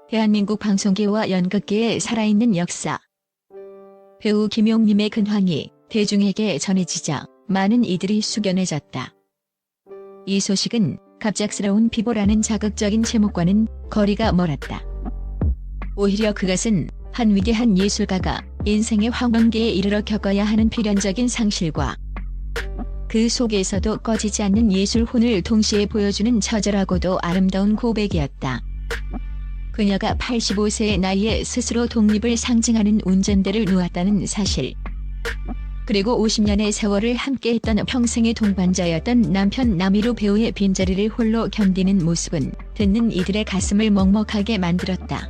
대한민국 방송계와 연극계의 살아있는 역사. 배우 김용림의 근황이 대중에게 전해지자 많은 이들이 숙연해졌다. 이 소식은 갑작스러운 비보라는 자극적인 제목과는 거리가 멀었다. 오히려 그것은 한 위대한 예술가가 인생의 황혼기에 이르러 겪어야 하는 필연적인 상실과 그 속에서도 꺼지지 않는 예술혼을 동시에 보여주는 처절하고도 아름다운 고백이었다. 그녀가 85세의 나이에 스스로 독립을 상징하는 운전대를 놓았다는 사실. 그리고 50년의 세월을 함께했던 평생의 동반자였던 남편 남희로 배우의 빈자리를 홀로 견디는 모습은 듣는 이들의 가슴을 먹먹하게 만들었다.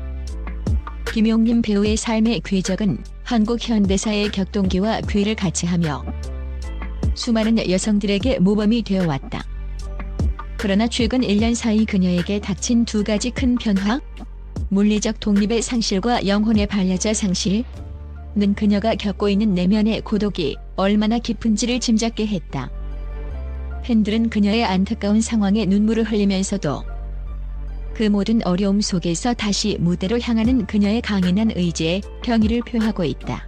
김용림 배우의 삶의 궤적은 한국 현대사의 격동기와 괴를 같이하며 수많은 여성들에게 모범이 되어왔다. 그러나 최근 1년 사이 그녀에게 닥친 두 가지 큰 변화? 물리적 독립의 상실과 영혼의 반려자 상실은 그녀가 겪고 있는 내면의 고독이 얼마나 깊은지를 짐작게 했다. 팬들은 그녀의 안타까운 상황에 눈물을 흘리면서도 그 모든 어려움 속에서 다시 무대로 향하는 그녀의 강인한 의지에 경의를 표하고 있다.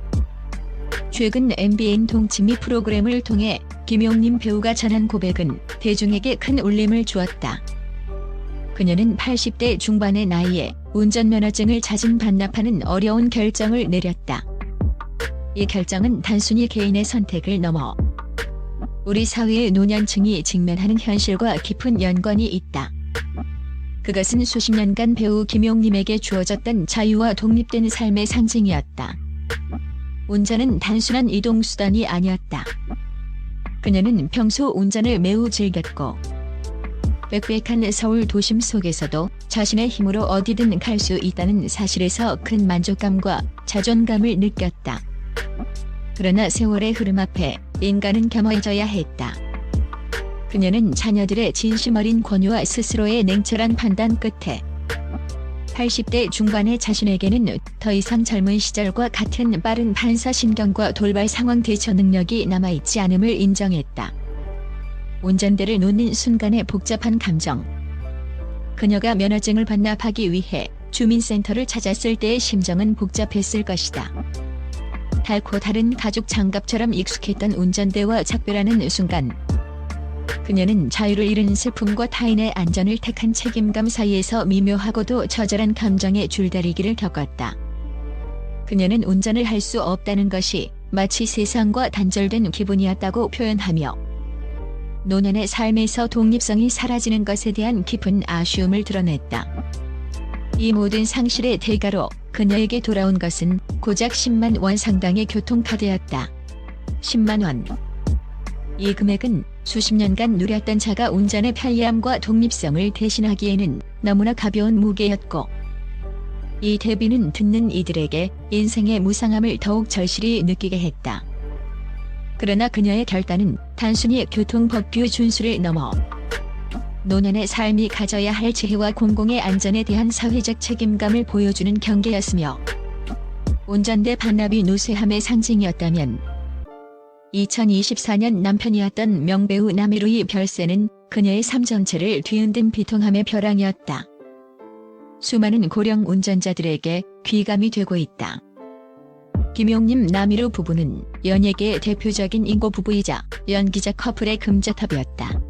최근 MBN 동치미 프로그램을 통해 김용림 배우가 전한 고백은 대중에게 큰 울림을 주었다. 그녀는 80대 중반의 나이에 운전면허증을 자진 반납하는 어려운 결정을 내렸다. 이 결정은 단순히 개인의 선택을 넘어 우리 사회의 노년층이 직면하는 현실과 깊은 연관이 있다. 그것은 수십 년간 배우 김용림에게 주어졌던 자유와 독립된 삶의 상징이었다. 운전은 단순한 이동수단이 아니었다. 그녀는 평소 운전을 매우 즐겼고 빽빽한 서울 도심 속에서도 자신의 힘으로 어디든 갈 수 있다는 사실에서 큰 만족감과 자존감을 느꼈다. 그러나 세월의 흐름 앞에 인간은 겸허해져야 했다. 그녀는 자녀들의 진심 어린 권유와 스스로의 냉철한 판단 끝에 80대 중반의 자신에게는 더 이상 젊은 시절과 같은 빠른 반사신경과 돌발 상황 대처 능력이 남아있지 않음을 인정했다. 운전대를 놓는 순간의 복잡한 감정. 그녀가 면허증을 반납하기 위해 주민센터를 찾았을 때의 심정은 복잡했을 것이다. 달고 다른 가죽 장갑처럼 익숙했던 운전대와 작별하는 순간 그녀는 자유를 잃은 슬픔과 타인의 안전을 택한 책임감 사이에서 미묘하고도 처절한 감정의 줄다리기를 겪었다. 그녀는 운전을 할 수 없다는 것이 마치 세상과 단절된 기분이었다고 표현하며 노년의 삶에서 독립성이 사라지는 것에 대한 깊은 아쉬움을 드러냈다. 이 모든 상실의 대가로 그녀에게 돌아온 것은 고작 10만 원 상당의 교통카드였다. 10만 원. 이 금액은 수십 년간 누렸던 자가 운전의 편리함과 독립성을 대신하기에는 너무나 가벼운 무게였고 이 대비는 듣는 이들에게 인생의 무상함을 더욱 절실히 느끼게 했다. 그러나 그녀의 결단은 단순히 교통법규 준수를 넘어 노년의 삶이 가져야 할 지혜와 공공의 안전에 대한 사회적 책임감을 보여주는 경계였으며 운전대 반납이 노쇠함의 상징이었다면 2024년 남편이었던 명배우 남희로의 별세는 그녀의 삶 전체를 뒤흔든 비통함의 벼랑이었다. 수많은 고령 운전자들에게 귀감이 되고 있다. 김용림 남희로 부부는 연예계의 대표적인 인고 부부이자 연기자 커플의 금자탑이었다.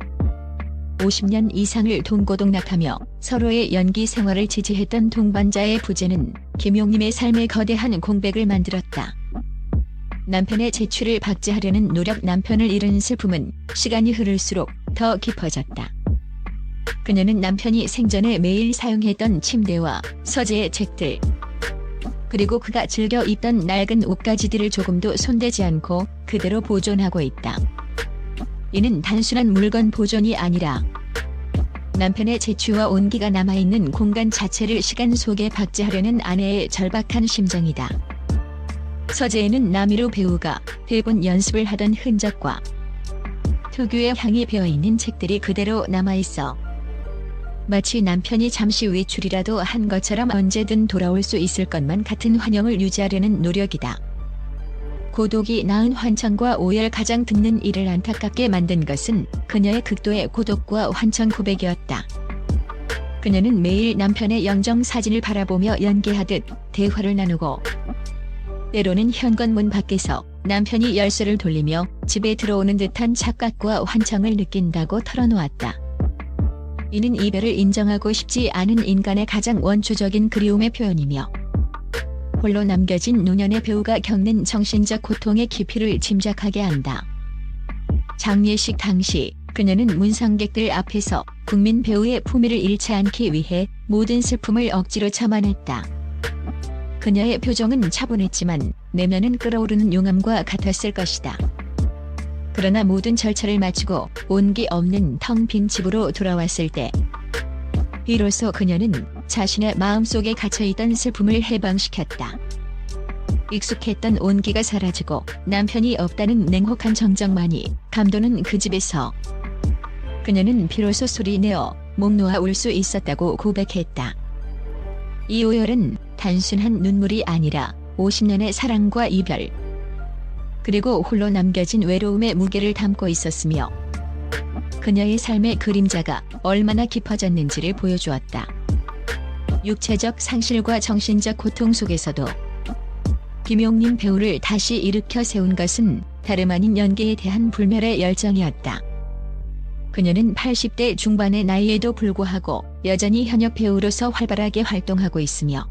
50년 이상을 동고동락하며 서로의 연기 생활을 지지했던 동반자의 부재는 김용림의 삶에 거대한 공백을 만들었다. 남편의 재취를 박제하려는 노력 남편을 잃은 슬픔은 시간이 흐를수록 더 깊어졌다. 그녀는 남편이 생전에 매일 사용했던 침대와 서재의 책들 그리고 그가 즐겨 입던 낡은 옷가지들을 조금도 손대지 않고 그대로 보존하고 있다. 이는 단순한 물건 보존이 아니라 남편의 재취와 온기가 남아있는 공간 자체를 시간 속에 박제하려는 아내의 절박한 심정이다. 서재에는 남희로 배우가 대본 연습을 하던 흔적과 특유의 향이 배어있는 책들이 그대로 남아있어 마치 남편이 잠시 외출이라도 한 것처럼 언제든 돌아올 수 있을 것만 같은 환영을 유지하려는 노력이다. 고독이 낳은 환청과 오열 가장 듣는 이를 안타깝게 만든 것은 그녀의 극도의 고독과 환청 고백이었다. 그녀는 매일 남편의 영정 사진을 바라보며 연기하듯 대화를 나누고 때로는 현관문 밖에서 남편이 열쇠를 돌리며 집에 들어오는 듯한 착각과 환청을 느낀다고 털어놓았다. 이는 이별을 인정하고 싶지 않은 인간의 가장 원초적인 그리움의 표현이며 홀로 남겨진 노년의 배우가 겪는 정신적 고통의 깊이를 짐작하게 한다. 장례식 당시 그녀는 문상객들 앞에서 국민 배우의 품위를 잃지 않기 위해 모든 슬픔을 억지로 참아냈다. 그녀의 표정은 차분했지만 내면은 끓어오르는 용암과 같았을 것이다. 그러나 모든 절차를 마치고 온기 없는 텅 빈 집으로 돌아왔을 때 비로소 그녀는 자신의 마음속에 갇혀있던 슬픔을 해방시켰다. 익숙했던 온기가 사라지고 남편이 없다는 냉혹한 정적만이 감도는 그 집에서 그녀는 비로소 소리내어 목 놓아 울 수 있었다고 고백했다. 이 오열은 단순한 눈물이 아니라 50년의 사랑과 이별 그리고 홀로 남겨진 외로움의 무게를 담고 있었으며 그녀의 삶의 그림자가 얼마나 깊어졌는지를 보여주었다. 육체적 상실과 정신적 고통 속에서도 김용림 배우를 다시 일으켜 세운 것은 다름 아닌 연기에 대한 불멸의 열정이었다. 그녀는 80대 중반의 나이에도 불구하고 여전히 현역 배우로서 활발하게 활동하고 있으며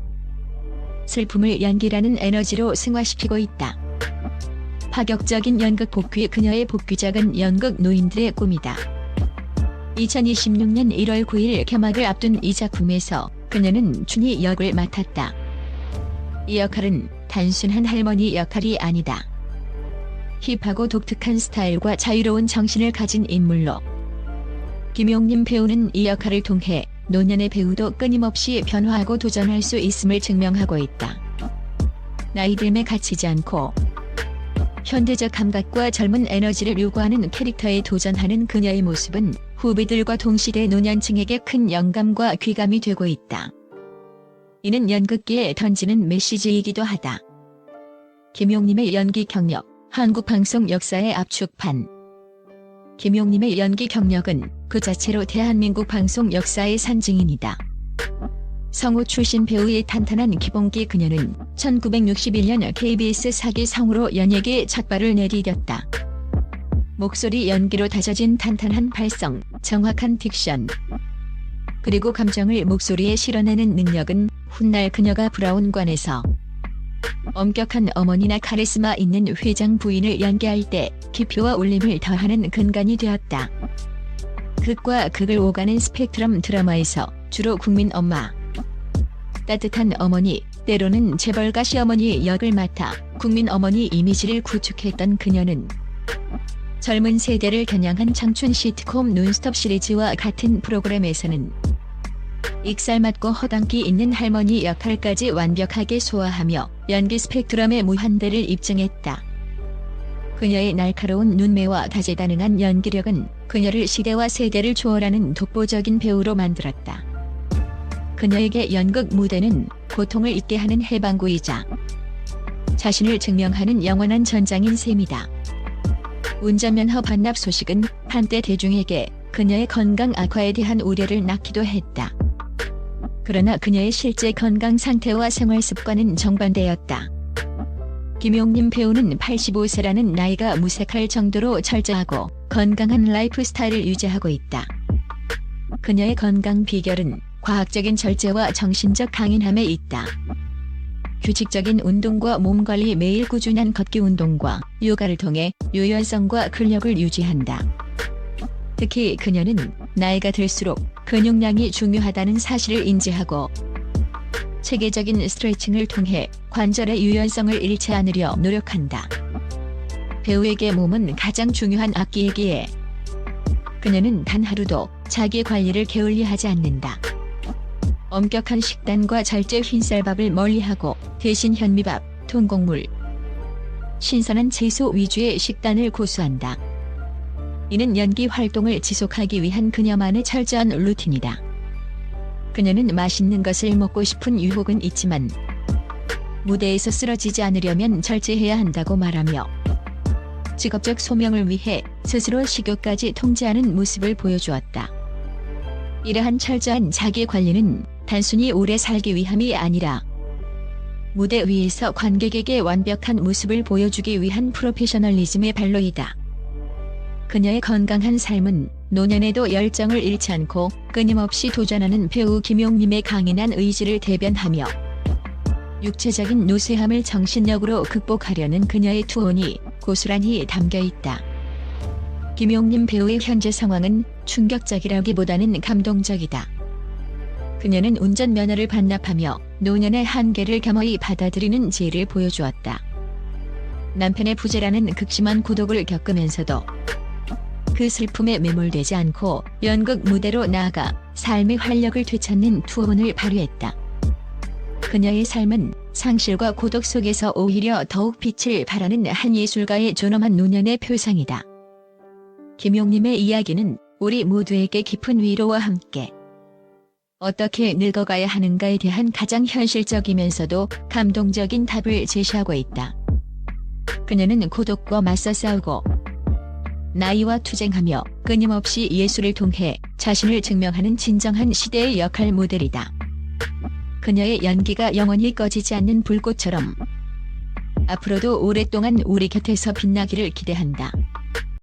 슬픔을 연기라는 에너지로 승화시키고 있다. 파격적인 연극 복귀 그녀의 복귀작은 연극 노인들의 꿈이다. 2026년 1월 9일 개막을 앞둔 이 작품에서 그녀는 춘희 역을 맡았다. 이 역할은 단순한 할머니 역할이 아니다. 힙하고 독특한 스타일과 자유로운 정신을 가진 인물로 김용림 배우는 이 역할을 통해 노년의 배우도 끊임없이 변화하고 도전할 수 있음을 증명하고 있다. 나이 듦에 갇히지 않고 현대적 감각과 젊은 에너지를 요구하는 캐릭터에 도전하는 그녀의 모습은 후배들과 동시대 노년층에게 큰 영감과 귀감이 되고 있다. 이는 연극계에 던지는 메시지이기도 하다. 김용림의 연기 경력, 한국 방송 역사의 압축판. 김용림의 연기 경력은 그 자체로 대한민국 방송 역사의 산증인이다. 성우 출신 배우의 탄탄한 기본기 그녀는 1961년 KBS 사기 성우로 연예계 첫 발을 내디뎠다. 목소리 연기로 다져진 탄탄한 발성, 정확한 딕션, 그리고 감정을 목소리에 실어내는 능력은 훗날 그녀가 브라운관에서 엄격한 어머니나 카리스마 있는 회장 부인을 연기할 때 기표와 울림을 더하는 근간이 되었다. 극과 극을 오가는 스펙트럼 드라마에서 주로 국민 엄마, 따뜻한 어머니, 때로는 재벌가 시어머니 역을 맡아 국민 어머니 이미지를 구축했던 그녀는 젊은 세대를 겨냥한 청춘 시트콤 논스톱 시리즈와 같은 프로그램에서는 익살맞고 허당기 있는 할머니 역할까지 완벽하게 소화하며 연기 스펙트럼의 무한대를 입증했다. 그녀의 날카로운 눈매와 다재다능한 연기력은 그녀를 시대와 세대를 초월하는 독보적인 배우로 만들었다. 그녀에게 연극 무대는 고통을 잊게 하는 해방구이자 자신을 증명하는 영원한 전장인 셈이다. 운전면허 반납 소식은 한때 대중에게 그녀의 건강 악화에 대한 우려를 낳기도 했다. 그러나 그녀의 실제 건강 상태와 생활 습관은 정반대였다. 김용림 배우는 85세라는 나이가 무색할 정도로 철저하고 건강한 라이프 스타일을 유지하고 있다. 그녀의 건강 비결은 과학적인 절제와 정신적 강인함에 있다. 규칙적인 운동과 몸관리 매일 꾸준한 걷기 운동과 요가를 통해 유연성과 근력을 유지한다. 특히 그녀는 나이가 들수록 근육량이 중요하다는 사실을 인지하고 체계적인 스트레칭을 통해 관절의 유연성을 잃지 않으려 노력한다. 배우에게 몸은 가장 중요한 악기이기에 그녀는 단 하루도 자기 관리를 게을리하지 않는다. 엄격한 식단과 절제 흰쌀밥을 멀리하고 대신 현미밥, 통곡물, 신선한 채소 위주의 식단을 고수한다. 이는 연기 활동을 지속하기 위한 그녀만의 철저한 루틴이다. 그녀는 맛있는 것을 먹고 싶은 유혹은 있지만 무대에서 쓰러지지 않으려면 절제해야 한다고 말하며 직업적 소명을 위해 스스로 식욕까지 통제하는 모습을 보여주었다. 이러한 철저한 자기 관리는 단순히 오래 살기 위함이 아니라 무대 위에서 관객에게 완벽한 모습을 보여주기 위한 프로페셔널리즘의 발로이다. 그녀의 건강한 삶은 노년에도 열정을 잃지 않고 끊임없이 도전하는 배우 김용림의 강인한 의지를 대변하며 육체적인 노쇠함을 정신력으로 극복하려는 그녀의 투혼이 고스란히 담겨 있다. 김용림 배우의 현재 상황은 충격적이라기보다는 감동적이다. 그녀는 운전면허를 반납하며 노년의 한계를 겸허히 받아들이는 지혜를 보여주었다. 남편의 부재라는 극심한 고독을 겪으면서도 그 슬픔에 매몰되지 않고 연극 무대로 나아가 삶의 활력을 되찾는 투혼을 발휘했다. 그녀의 삶은 상실과 고독 속에서 오히려 더욱 빛을 발하는 한 예술가의 존엄한 노년의 표상이다. 김용림의 이야기는 우리 모두에게 깊은 위로와 함께 어떻게 늙어가야 하는가에 대한 가장 현실적이면서도 감동적인 답을 제시하고 있다. 그녀는 고독과 맞서 싸우고 나이와 투쟁하며 끊임없이 예술을 통해 자신을 증명하는 진정한 시대의 역할 모델이다. 그녀의 연기가 영원히 꺼지지 않는 불꽃처럼 앞으로도 오랫동안 우리 곁에서 빛나기를 기대한다.